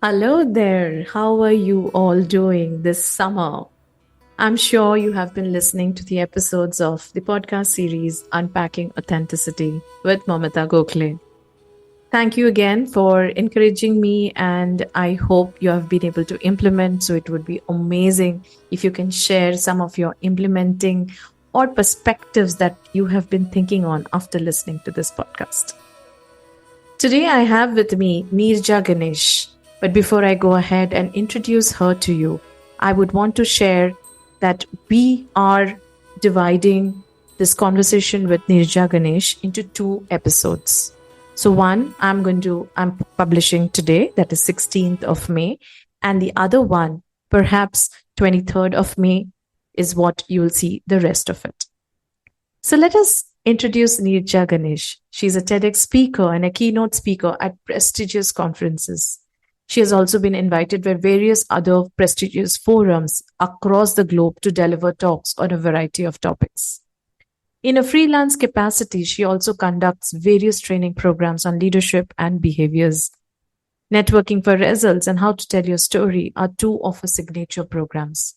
Hello there. How are you all doing this summer? I'm sure you have been listening to the episodes of the podcast series Unpacking Authenticity with Moumita Gokhale. Thank you again for encouraging me, and I hope you have been able to implement. So, it would be amazing if you can share some of your implementing or perspectives that you have been thinking on after listening to this podcast. Today I have with me Neeraja Ganesh. But before I go ahead and introduce her to you, I would want to share that we are dividing this conversation with Neeraja Ganesh into two episodes. So one I'm publishing today, that is 16th of May, and the other one, perhaps 23rd of May, is what you will see the rest of it. So let us introduce Neeraja Ganesh. She's a TEDx speaker and a keynote speaker at prestigious conferences. She has also been invited by various other prestigious forums across the globe to deliver talks on a variety of topics. In a freelance capacity, she also conducts various training programs on leadership and behaviors. Networking for Results and How to Tell Your Story are two of her signature programs.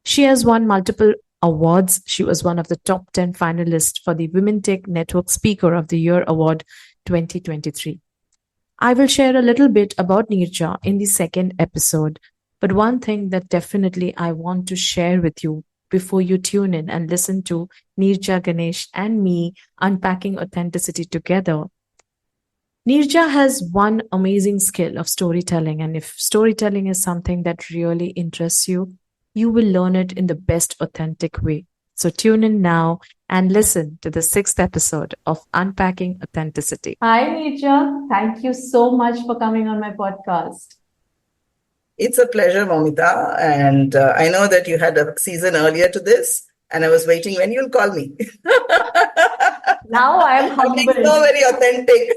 She has won multiple awards. She was one of the top 10 finalists for the Women Tech Network Speaker of the Year Award 2023. I will share a little bit about Neeraja in the second episode, but one thing that definitely I want to share with you before you tune in and listen to Neeraja Ganesh and me unpacking authenticity together. Neeraja has one amazing skill of storytelling, and if storytelling is something that really interests you, you will learn it in the best authentic way. So tune in now and listen to the sixth episode of Unpacking Authenticity. Hi, Neeraja. Thank you so much for coming on my podcast. It's a pleasure, Moumita. And I know that you had a season earlier to this, and I was waiting when you'll call me. Now I am You're being humbled. so very authentic.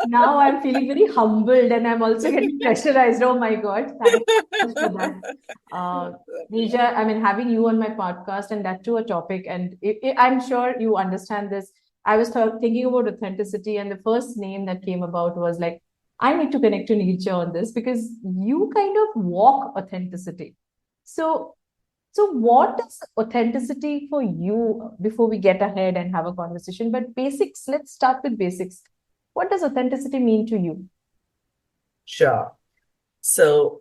Now I'm feeling very humbled and I'm also getting pressurized. Oh my God. Thank you so much for that. Neeraja, I mean, having you on my podcast and that too a topic, and I'm sure you understand this. I was thinking about authenticity, and the first name that came about was like, I need to connect to Neeraja on this because you kind of walk authenticity. So, so what is authenticity for you before we get ahead and have a conversation? But basics, let's start with basics. What does authenticity mean to you? Sure. So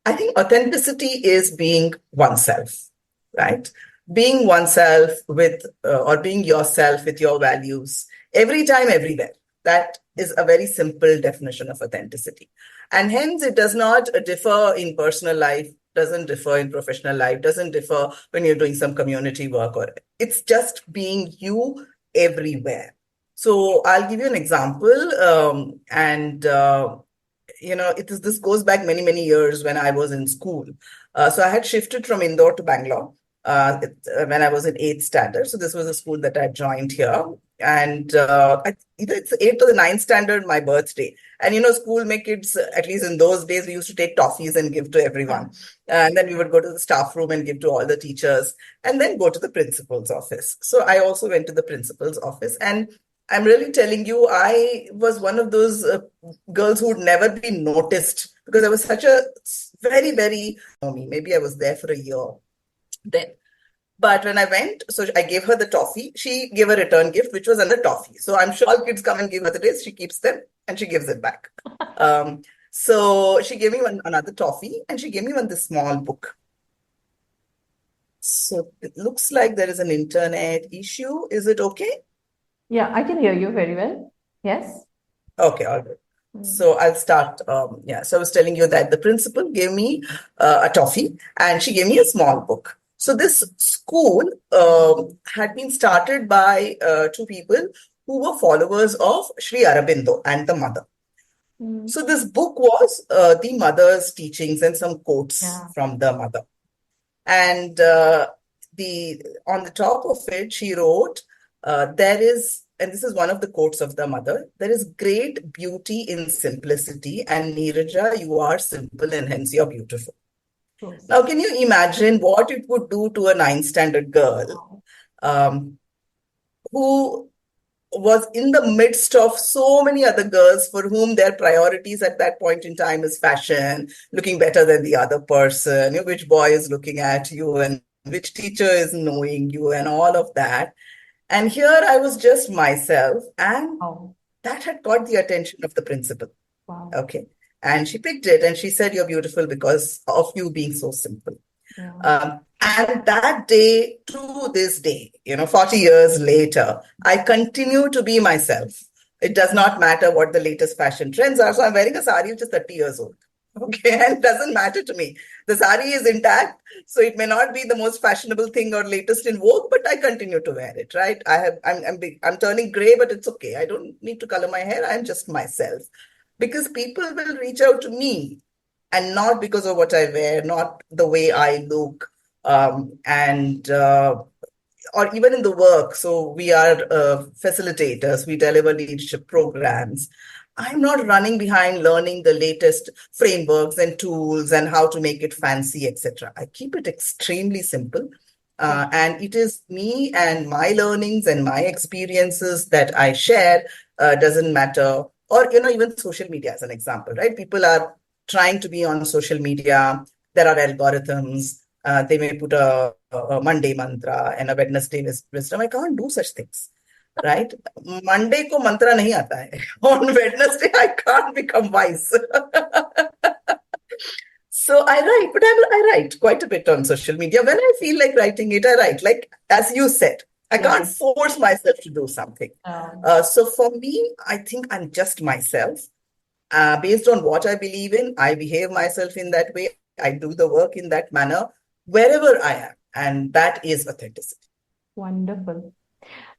I think authenticity is being oneself, right? Being oneself with, or being yourself with your values every time, everywhere. That is a very simple definition of authenticity. And hence, it does not differ in personal life, doesn't differ in professional life, doesn't differ when you're doing some community work, or it's just being you everywhere. So I'll give you an example, this goes back many, many years when I was in school. So I had shifted from Indore to Bangalore when I was in eighth standard. So this was a school that I joined here. And either it's eighth or the ninth standard, my birthday. And, school make kids, at least in those days, we used to take toffees and give to everyone. And then we would go to the staff room and give to all the teachers and then go to the principal's office. So I also went to the principal's office. And I'm really telling you, I was one of those girls who would never be noticed because I was such a very, very, maybe I was there for a year then. But when I went, so I gave her the toffee. She gave a return gift, which was another toffee. So I'm sure all kids come and give her the days. She keeps them and she gives it back. So she gave me another toffee and she gave me this small book. So it looks like there is an internet issue. Is it okay? Yeah, I can hear you very well. Yes. Okay, all right. So I'll start. So I was telling you that the principal gave me a toffee and she gave me a small book. So this school had been started by two people who were followers of Sri Aurobindo and the mother. So this book was the mother's teachings and some quotes from the mother. And on the top of it, she wrote, there is, and this is one of the quotes of the mother, there is great beauty in simplicity, and Neeraja, you are simple and hence you're beautiful. Now, can you imagine what it would do to a ninth standard girl who was in the midst of so many other girls for whom their priorities at that point in time is fashion, looking better than the other person, which boy is looking at you and which teacher is knowing you and all of that. And here I was just myself, and Oh, that had caught the attention of the principal. wow. Okay. And she picked it and she said, "You're beautiful because of you being so simple." Yeah. And that day to this day, 40 years later, I continue to be myself. It does not matter what the latest fashion trends are. So I'm wearing a sari which is 30 years old. Okay. And it doesn't matter to me. The sari is intact. So it may not be the most fashionable thing or latest in vogue, but I continue to wear it, right? I'm turning gray, but it's okay. I don't need to color my hair. I'm just myself because people will reach out to me and not because of what I wear, not the way I look, and or even in the work. So we are facilitators, we deliver leadership programs. I'm not running behind learning the latest frameworks and tools and how to make it fancy, etc. I keep it extremely simple. And it is me and my learnings and my experiences that I share, doesn't matter. Or, even social media as an example, right? People are trying to be on social media. There are algorithms. They may put a Monday mantra and a Wednesday wisdom. I can't do such things, right? Monday ko mantra nahi aata hai. On Wednesday, I can't become wise. So I write, but I write quite a bit on social media. When I feel like writing it, I write. Like, as you said, I Yeah. can't force myself to do something. So for me, I think I'm just myself. Based on what I believe in, I behave myself in that way. I do the work in that manner wherever I am. And that is authenticity. Wonderful.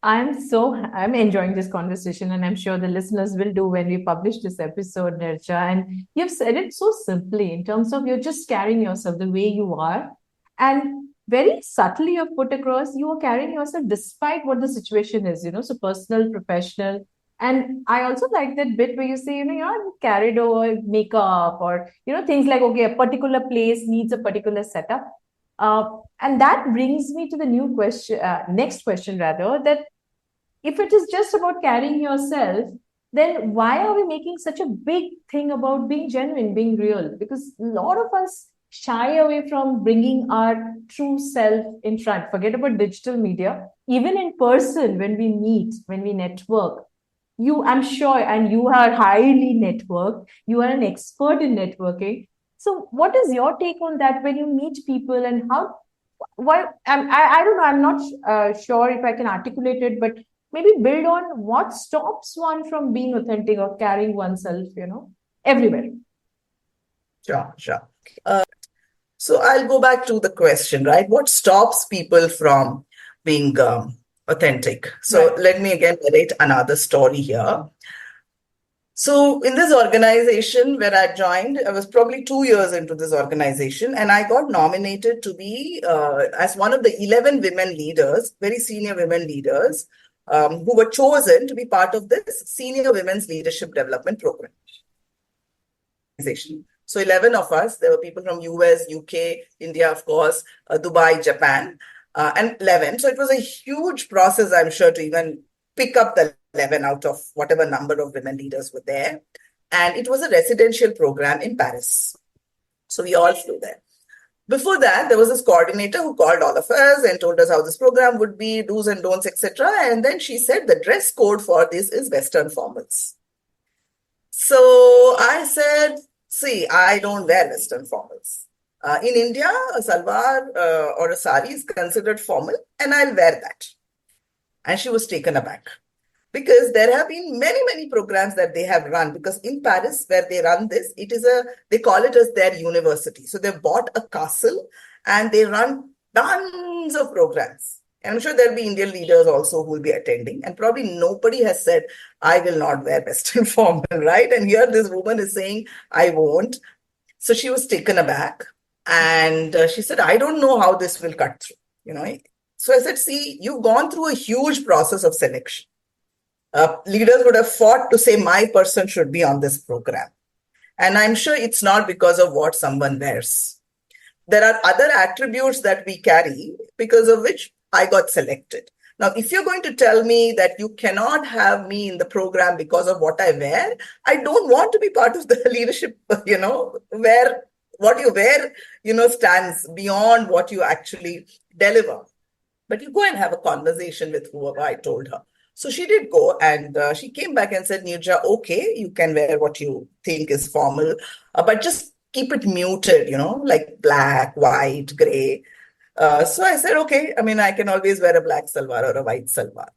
I'm enjoying this conversation, and I'm sure the listeners will do when we publish this episode, Nirja. And you've said it so simply in terms of you're just carrying yourself the way you are. And very subtly you've put across you are carrying yourself despite what the situation is, so personal, professional. And I also like that bit where you say, you're not carried over makeup or, things like, okay, a particular place needs a particular setup. And that brings me to the next question rather, that if it is just about carrying yourself, then why are we making such a big thing about being genuine, being real? Because a lot of us shy away from bringing our true self in front. Forget about digital media. Even in person, when we meet, when we network, I'm sure, and you are highly networked, you are an expert in networking. So, what is your take on that when you meet people and how? Why? I don't know. I'm not sure if I can articulate it, but maybe build on what stops one from being authentic or carrying oneself, everywhere. Sure, sure. So I'll go back to the question, right? What stops people from being authentic? So Right. let me again narrate another story here. So in this organization where I joined, I was probably 2 years into this organization, and I got nominated to be as one of the 11 women leaders, very senior women leaders, who were chosen to be part of this Senior Women's Leadership Development Program. So 11 of us, there were people from US, UK, India, of course, Dubai, Japan, and 11. So it was a huge process, I'm sure, to even pick up the 11 out of whatever number of women leaders were there. And it was a residential program in Paris. So we all flew there. Before that, there was this coordinator who called all of us and told us how this program would be, do's and don'ts, etc. And then she said the dress code for this is Western formals. So I said, see, I don't wear Western formals. In India, a salwar or a sari is considered formal, and I'll wear that. And she was taken aback because there have been many, many programs that they have run. Because in Paris, where they run this, they call it as their university. So they bought a castle and they run tons of programs. And I'm sure there'll be Indian leaders also who will be attending. And probably nobody has said, I will not wear Western formal, right? And here this woman is saying, I won't. So she was taken aback. And she said, I don't know how this will cut through. So I said, see, you've gone through a huge process of selection. Leaders would have fought to say, my person should be on this program. And I'm sure it's not because of what someone wears. There are other attributes that we carry because of which I got selected. Now, if you're going to tell me that you cannot have me in the program because of what I wear, I don't want to be part of the leadership, where what you wear, stands beyond what you actually deliver. But you go and have a conversation with whoever I told her. So she did go, and she came back and said, Neeraja, okay, you can wear what you think is formal, but just keep it muted, like black, white, gray. So I said, okay, I mean, I can always wear a black salwar or a white salwar.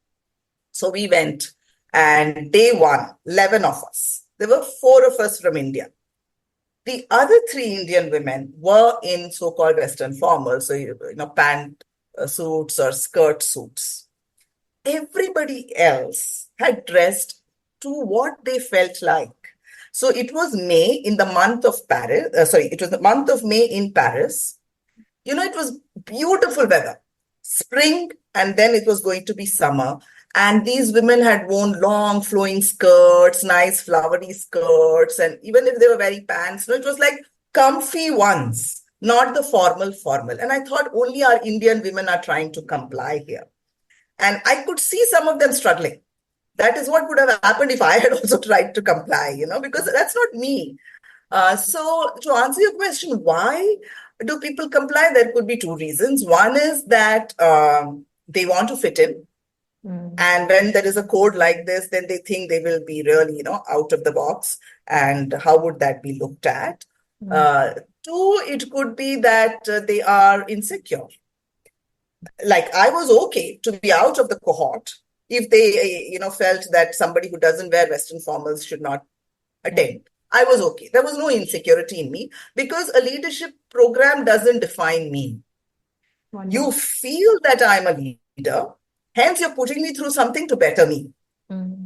So we went, and day one, 11 of us. There were 4 of us from India. The other 3 Indian women were in so-called Western formal, so pant suits or skirt suits. Everybody else had dressed to what they felt like. So it was May in the month of Paris. It was the month of May in Paris. It was beautiful weather, spring, and then it was going to be summer. And these women had worn long flowing skirts, nice flowery skirts, and even if they were wearing pants, it was like comfy ones, not the formal. And I thought only our Indian women are trying to comply here. And I could see some of them struggling. That is what would have happened if I had also tried to comply, because that's not me. So to answer your question, why do people comply? There could be 2 reasons. One is that they want to fit in. And when there is a code like this, then they think they will be really, out of the box. And how would that be looked at? 2, it could be that they are insecure. Like I was okay to be out of the cohort if they, felt that somebody who doesn't wear Western formals should not attend. I was okay. There was no insecurity in me because a leadership program doesn't define me. Wonderful. You feel that I'm a leader, hence you're putting me through something to better me,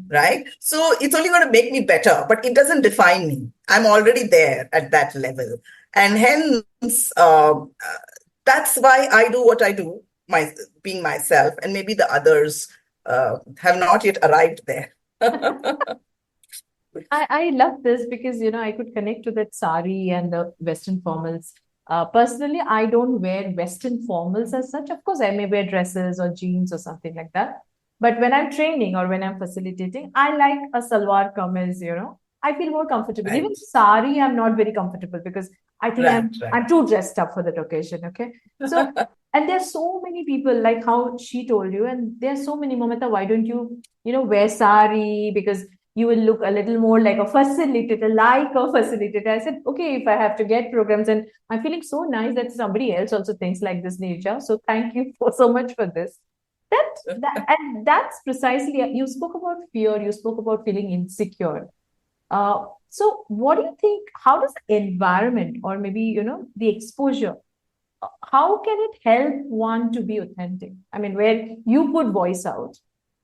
right? So it's only going to make me better, but it doesn't define me. I'm already there at that level. And hence, that's why I do what I do, being myself, and maybe the others have not yet arrived there. I love this because, I could connect to that sari and the Western formals. Personally, I don't wear Western formals as such. Of course, I may wear dresses or jeans or something like that. But when I'm training or when I'm facilitating, I like a salwar kameez, I feel more comfortable. Right. Even sari, I'm not very comfortable because I think I'm too dressed up for that occasion. Okay. So, and there's so many people like how she told you, and there's so many, Moumita, why don't you, wear sari? Because you will look a little more like a facilitator, I said, okay, if I have to get programs, and I'm feeling so nice that somebody else also thinks like this, Neeraja. So thank you so much for this. And that's precisely, you spoke about fear, you spoke about feeling insecure. So what do you think, how does the environment or maybe, the exposure, how can it help one to be authentic? I mean, where you could voice out,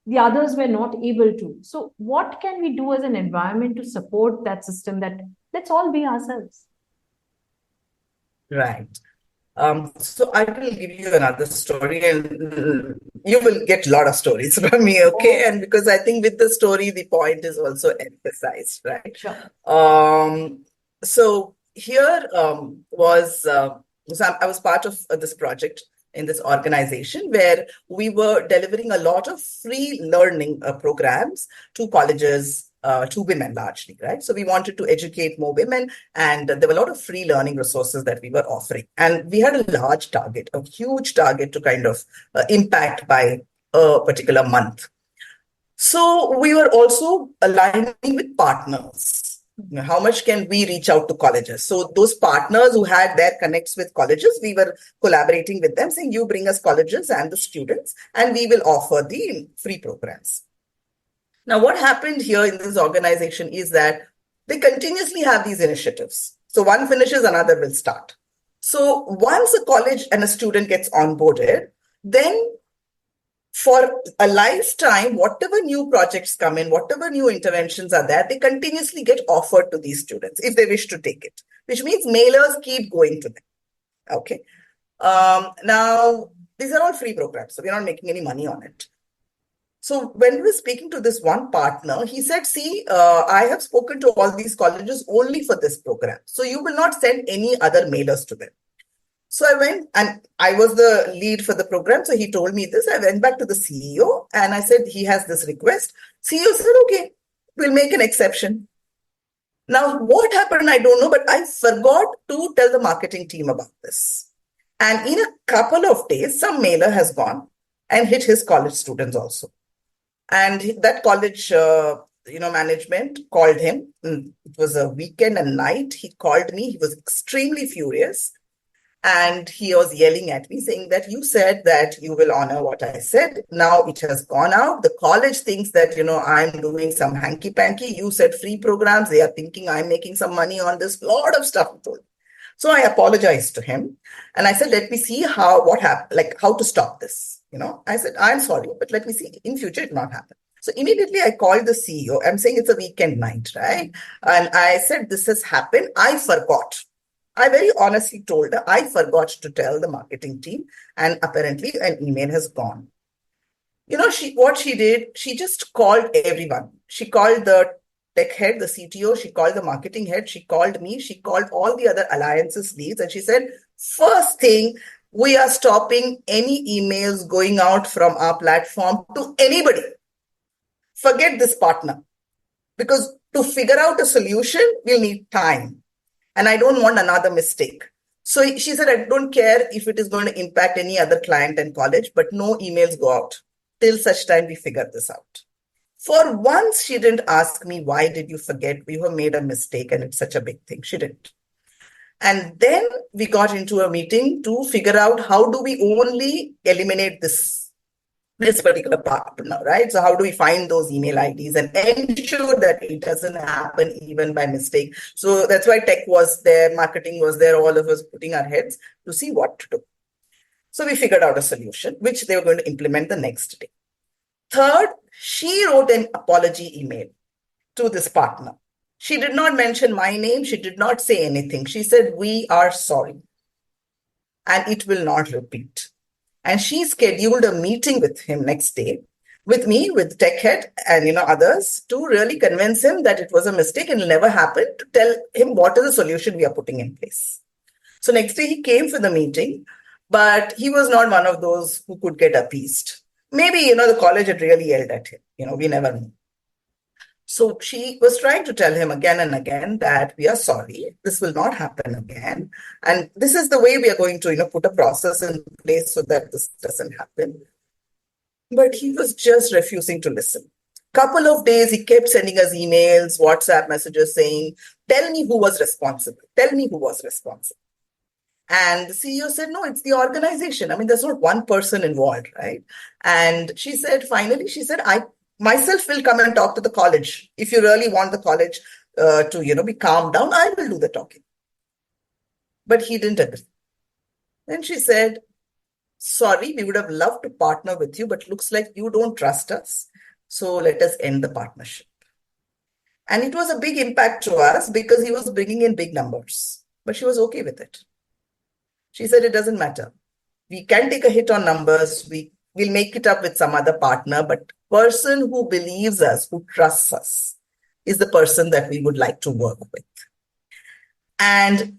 the others were not able to. So what can we do as an environment to support that system that let's all be ourselves? Right. So I will give you another story, and you will get a lot of stories from me, okay? And because I think with the story, the point is also emphasized, right? Sure. So here I was part of this project in this organization where we were delivering a lot of free learning programs to colleges, to women largely, right? So we wanted to educate more women, and there were a lot of free learning resources that we were offering. And we had a large target, a huge target to kind of impact by a particular month. So we were also aligning with partners. How much can we reach out to colleges? So those partners who had their connects with colleges, we were collaborating with them, saying, you bring us colleges and the students, and we will offer the free programs. Now, what happened here in this organization is that they continuously have these initiatives. So one finishes, another will start. So once a college and a student gets onboarded, then for a lifetime, whatever new projects come in, whatever new interventions are there, they continuously get offered to these students if they wish to take it, which means mailers keep going to them. Okay. Now, these are all free programs, so we're not making any money on it. So when we were speaking to this one partner, he said, see, I have spoken to all these colleges only for this program. So you will not send any other mailers to them. So I went and I was the lead for the program. So he told me this. I went back to the CEO and I said, he has this request. CEO said, okay, we'll make an exception. Now, what happened, I don't know, but I forgot to tell the marketing team about this. And in a couple of days, some mailer has gone and hit his college students also. And that college, management called him. It was a weekend and night. He called me. He was extremely furious. And he was yelling at me, saying that you said that you will honor what I said. Now it has gone out. The college thinks that, I'm doing some hanky panky. You said free programs. They are thinking I'm making some money on this. Lot of stuff. So I apologized to him and I said, let me see what happened, like how to stop this. I said, I'm sorry, but let me see in future it not happen. So immediately I called the CEO. I'm saying it's a weekend night, right? And I said, this has happened. I forgot. I very honestly told her I forgot to tell the marketing team, and apparently an email has gone. What she did, she just called everyone. She called the tech head, the CTO, she called the marketing head, she called me, she called all the other alliances leads, and she said, first thing, we are stopping any emails going out from our platform to anybody. Forget this partner. Because to figure out a solution, we'll need time. And I don't want another mistake. So she said, I don't care if it is going to impact any other client and college, but no emails go out till such time we figure this out. For once, she didn't ask me, why did you forget? We have made a mistake and it's such a big thing. She didn't. And then we got into a meeting to figure out how do we only eliminate this particular partner, right? So how do we find those email IDs and ensure that it doesn't happen even by mistake? So that's why tech was there, marketing was there, all of us putting our heads to see what to do. So we figured out a solution, which they were going to implement the next day. Third, she wrote an apology email to this partner. She did not mention my name. She did not say anything. She said, we are sorry and it will not repeat. And she scheduled a meeting with him next day, with me, with tech head and others, to really convince him that it was a mistake and it'll never happen, to tell him what is the solution we are putting in place. So next day he came for the meeting, but he was not one of those who could get appeased. Maybe, the college had really yelled at him. We never knew. So she was trying to tell him again and again that we are sorry, this will not happen again. And this is the way we are going to, put a process in place so that this doesn't happen. But he was just refusing to listen. Couple of days, he kept sending us emails, WhatsApp messages saying, tell me who was responsible. Tell me who was responsible. And the CEO said, no, it's the organization. I mean, there's not one person involved, right? And she said, finally, I myself will come and talk to the college. If you really want the college to, be calmed down, I will do the talking. But he didn't agree. Then she said, sorry, we would have loved to partner with you, but looks like you don't trust us. So let us end the partnership. And it was a big impact to us because he was bringing in big numbers, but she was okay with it. She said, it doesn't matter. We can take a hit on numbers. We'll make it up with some other partner, but person who believes us, who trusts us, is the person that we would like to work with. And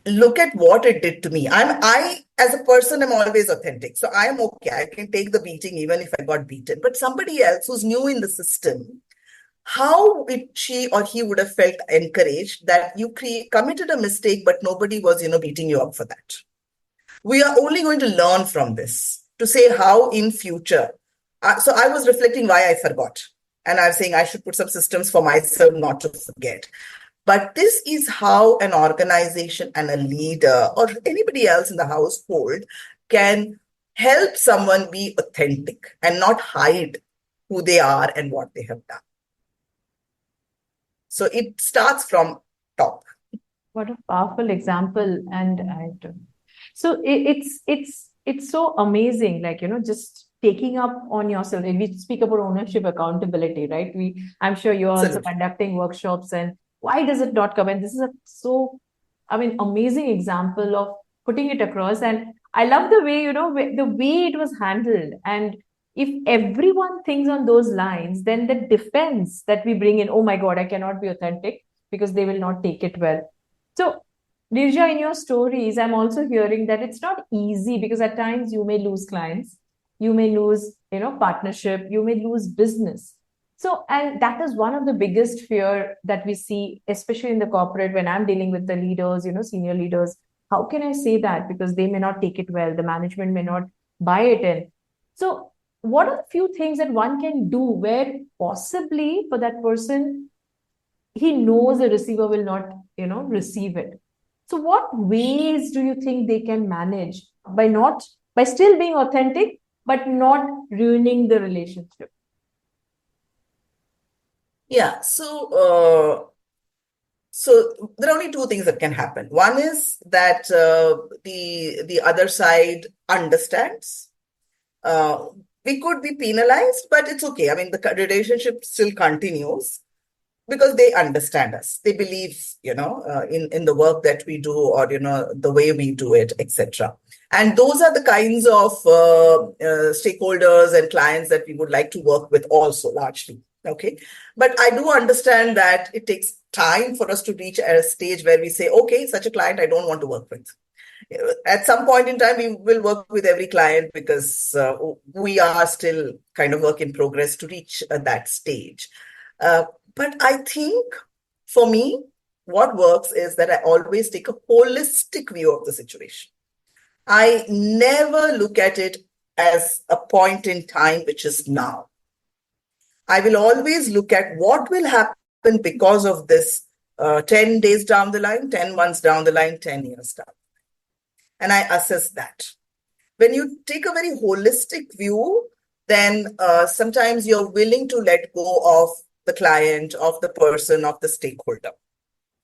look at what it did to me. I, as a person, am always authentic. So I am okay. I can take the beating even if I got beaten. But somebody else who's new in the system, how she or he would have felt encouraged that you committed a mistake, but nobody was, beating you up for that. We are only going to learn from this to say how in future. So I was reflecting why I forgot. And I was saying I should put some systems for myself not to forget. But this is how an organization and a leader or anybody else in the household can help someone be authentic and not hide who they are and what they have done. So it starts from top. What a powerful example. So it's so amazing, like, just taking up on yourself. And we speak about ownership, accountability, right? I'm sure you're also Absolutely. conducting workshops, and why does it not come? And this is amazing example of putting it across. And I love the way, the way it was handled. And if everyone thinks on those lines, then the defense that we bring in, oh my God, I cannot be authentic because they will not take it well. So Neeraja, in your stories, I'm also hearing that it's not easy because at times you may lose clients, you may lose, partnership, you may lose business. So, and that is one of the biggest fear that we see, especially in the corporate when I'm dealing with the leaders, senior leaders. How can I say that? Because they may not take it well, the management may not buy it in. So, what are the few things that one can do where possibly for that person he knows the receiver will not receive it? So what ways do you think they can manage by still being authentic but not ruining the relationship? Yeah. So there are only two things that can happen. One is that the other side understands. We could be penalized, but it's okay. I mean, the relationship still continues because they understand us. They believe, in the work that we do, or the way we do it, etc. And those are the kinds of stakeholders and clients that we would like to work with also largely. Okay. But I do understand that it takes time for us to reach a stage where we say, okay, such a client I don't want to work with. At some point in time, we will work with every client because we are still kind of work in progress to reach that stage. Uh, but I think for me, what works is that I always take a holistic view of the situation. I never look at it as a point in time, which is now. I will always look at what will happen because of this 10 days down the line, 10 months down the line, 10 years down. And I assess that. When you take a very holistic view, then sometimes you're willing to let go of the client, of the person, of the stakeholder.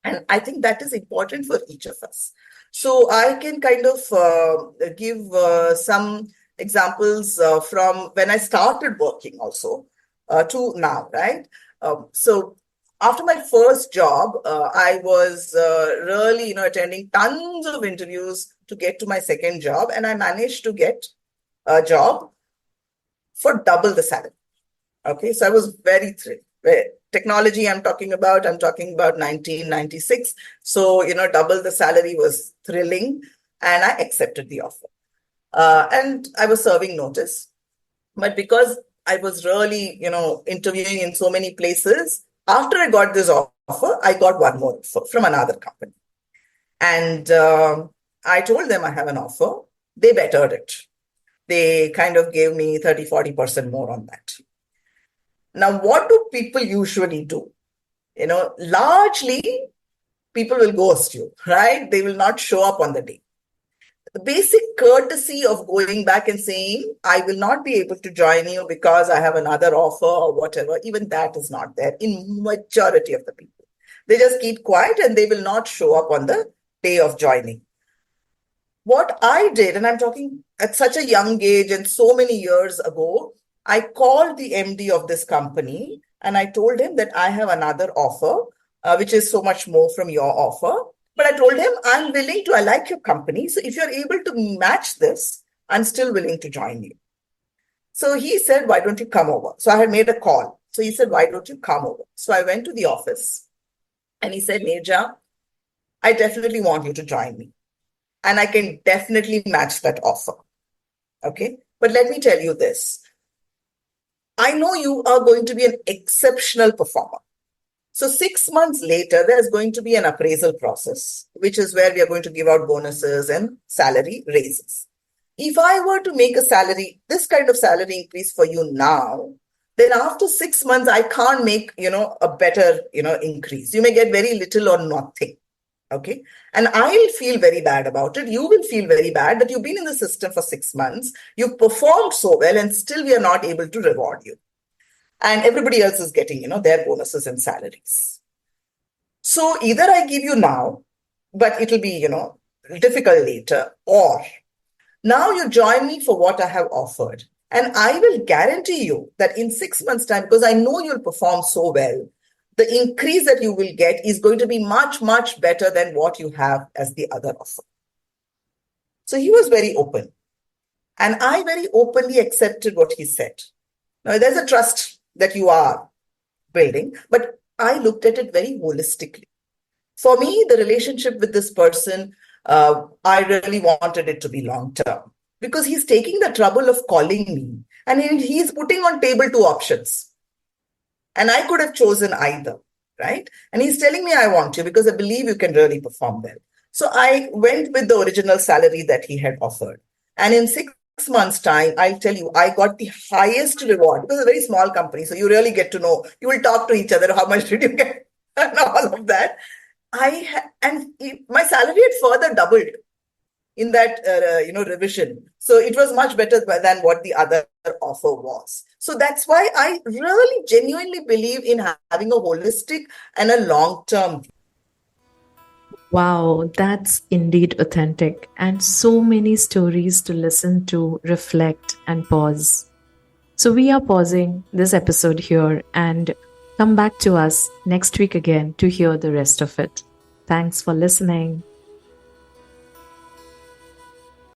And I think that is important for each of us. So I can kind of give some examples from when I started working also to now, right? So after my first job, I was really, attending tons of interviews to get to my second job, and I managed to get a job for double the salary. Okay, so I was very thrilled. Technology I'm talking about 1996. So, double the salary was thrilling, and I accepted the offer. And I was serving notice. But because I was really, interviewing in so many places, after I got this offer, I got one more offer from another company. And I told them I have an offer. They bettered it. They kind of gave me 30-40% more on that. Now, what do people usually do? Largely people will ghost you, right? They will not show up on the day. The basic courtesy of going back and saying, I will not be able to join you because I have another offer or whatever, even that is not there in majority of the people. They just keep quiet and they will not show up on the day of joining. What I did, and I'm talking at such a young age and so many years ago, I called the MD of this company and I told him that I have another offer, which is so much more from your offer. But I told him, I like your company. So if you're able to match this, I'm still willing to join you. So he said, why don't you come over? So I had made a call. So he said, why don't you come over? So I went to the office and he said, Neeraja, I definitely want you to join me. And I can definitely match that offer. Okay. But let me tell you this. I know you are going to be an exceptional performer. So 6 months later, there's going to be an appraisal process, which is where we are going to give out bonuses and salary raises. If I were to make this kind of salary increase for you now, then after 6 months, I can't make, a better, increase. You may get very little or nothing. Okay. And I'll feel very bad about it. You will feel very bad that you've been in the system for 6 months. You've performed so well and still we are not able to reward you. And everybody else is getting, their bonuses and salaries. So either I give you now, but it'll be, difficult later, or now you join me for what I have offered. And I will guarantee you that in 6 months' time, because I know you'll perform so well, the increase that you will get is going to be much, much better than what you have as the other offer. So he was very open. And I very openly accepted what he said. Now, there's a trust that you are building, but I looked at it very holistically. For me, the relationship with this person, I really wanted it to be long term because he's taking the trouble of calling me and he's putting on table two options. And I could have chosen either, right? And he's telling me, I want you because I believe you can really perform well. So I went with the original salary that he had offered. And in 6 months' time, I'll tell you, I got the highest reward because it's a very small company. So you really get to know, you will talk to each other, how much did you get, and all of that. My salary had further doubled in that revision. So it was much better than what the other offer was. So that's why I really genuinely believe in having a holistic and a long-term. Wow, that's indeed authentic, and so many stories to listen to, reflect, and pause. So, we are pausing this episode here and come back to us next week again to hear the rest of it. Thanks for listening.